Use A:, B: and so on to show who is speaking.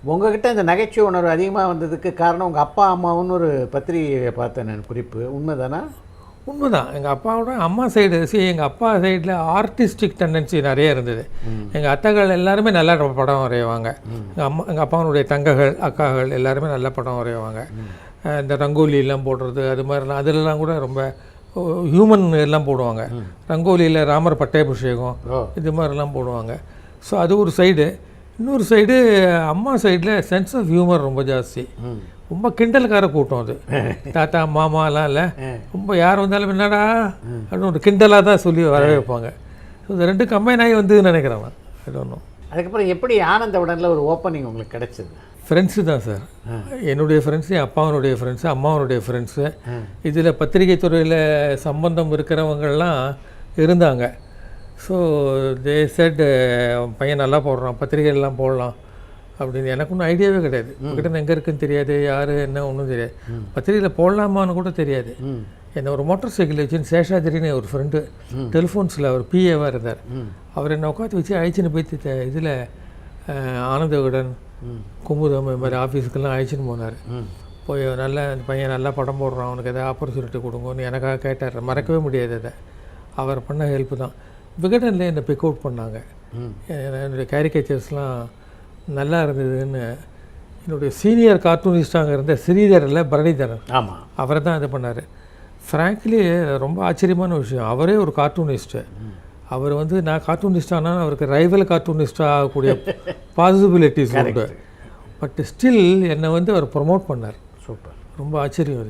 A: உங்ககிட்ட இந்த நகைச்சுவை உணர்வு அதிகமாக வந்ததுக்கு காரணம் உங்கள் அப்பா அம்மாவுன்னு ஒரு பத்திரிகையை பார்த்தேன் நான் குறிப்பு. உண்மைதானா?
B: உண்மைதான். எங்கள் அப்பாவோட அம்மா சைடு எங்கள் அப்பா சைடில் ஆர்டிஸ்டிக் டெண்டன்சி நிறைய இருந்தது. எங்கள் அத்தைகள் எல்லாருமே நல்ல படம் வரைவாங்க. எங்கள் அப்பாவுடைய தங்கைகள் அக்காகள் எல்லாருமே நல்ல படம் வரைவாங்க. இந்த ரங்கோலியெல்லாம் போடுறது அது மாதிரிலாம் அதிலெலாம் கூட ரொம்ப ஹியூமன் எல்லாம் போடுவாங்க. ரங்கோலியில் ராமர் பட்டாபிஷேகம் இது மாதிரிலாம் போடுவாங்க. ஸோ அது ஒரு சைடு. இன்னொரு சைடு அம்மா சைடில் சென்ஸ் ஆஃப் ஹியூமர் ரொம்ப ஜாஸ்தி. ரொம்ப கிண்டலுக்கார கூட்டம் அது. தாத்தா மாமாலாம் இல்லை, ரொம்ப யார் வந்தாலும் என்னடா அப்படின்னு ஒரு கிண்டலாக தான் சொல்லி வர வைப்பாங்க. ஸோ இது ரெண்டு கம்பைன் ஆகி வந்துன்னு நினைக்கிறேன் நான். அது ஒன்றும்.
A: அதுக்கப்புறம் எப்படி ஆனந்த உடனில் ஒரு ஓப்பனிங் உங்களுக்கு கிடச்சிது?
B: ஃப்ரெண்ட்ஸு தான் சார். என்னுடைய ஃப்ரெண்ட்ஸு, அப்பாவனுடைய ஃப்ரெண்ட்ஸு, அம்மாவனுடைய ஃப்ரெண்ட்ஸு. இதில் பத்திரிகை துறையில் சம்பந்தம் இருக்கிறவங்கள்லாம் இருந்தாங்க. ஸோ தே செட் பையன் நல்லா போடுறான், பத்திரிகைலாம் போடலாம் அப்படின்னு. எனக்கு ஒன்றும் ஐடியாவே கிடையாது. கிட்ட எங்கே இருக்குன்னு தெரியாது, யார் என்ன ஒன்றும் தெரியாது. பத்திரிகையில் போடலாமான்னு கூட தெரியாது. என்னை ஒரு மோட்டார் சைக்கிள் வச்சுன்னு சேஷாதிரின்னு ஒரு ஃப்ரெண்டு டெலிஃபோன்ஸில் அவர் பிஏவாக இருந்தார். அவர் என்னை உட்காந்து வச்சு அழைச்சின்னு போய் இதில் ஆனந்த விகடன், குமுதம் இது மாதிரி ஆஃபீஸுக்கெல்லாம் அழைச்சின்னு போனார். போய் நல்ல அந்த பையன் நல்லா படம் போடுறான், அவனுக்கு எதாவது ஆப்பர்ச்சுனிட்டி கொடுங்கன்னு எனக்காக கேட்டார். மறக்கவே முடியாது அதை. அவர் பண்ண ஹெல்ப்பு தான். விகடனில் என்னை பிக் அவுட் பண்ணாங்க. என்னுடைய கேரிகேச்சர்ஸ்லாம் நல்லா இருந்ததுன்னு என்னுடைய சீனியர் கார்ட்டூனிஸ்டாக இருந்த ஸ்ரீதரில் பரணிதரன்,
A: ஆமாம்,
B: அவரை தான் இது பண்ணார். ஃப்ராங்க்லி ரொம்ப ஆச்சரியமான விஷயம். அவரே ஒரு கார்ட்டூனிஸ்ட்டு. அவர் வந்து நான் கார்ட்டூனிஸ்ட் ஆனால் அவருக்கு ரைவல் கார்ட்டூனிஸ்டாக ஆகக்கூடிய பாசிபிலிட்டிஸ் உண்டு. பட் ஸ்டில் என்னை வந்து அவர் ப்ரொமோட் பண்ணார்.
A: சூப்பர்.
B: ரொம்ப ஆச்சரியம் அது.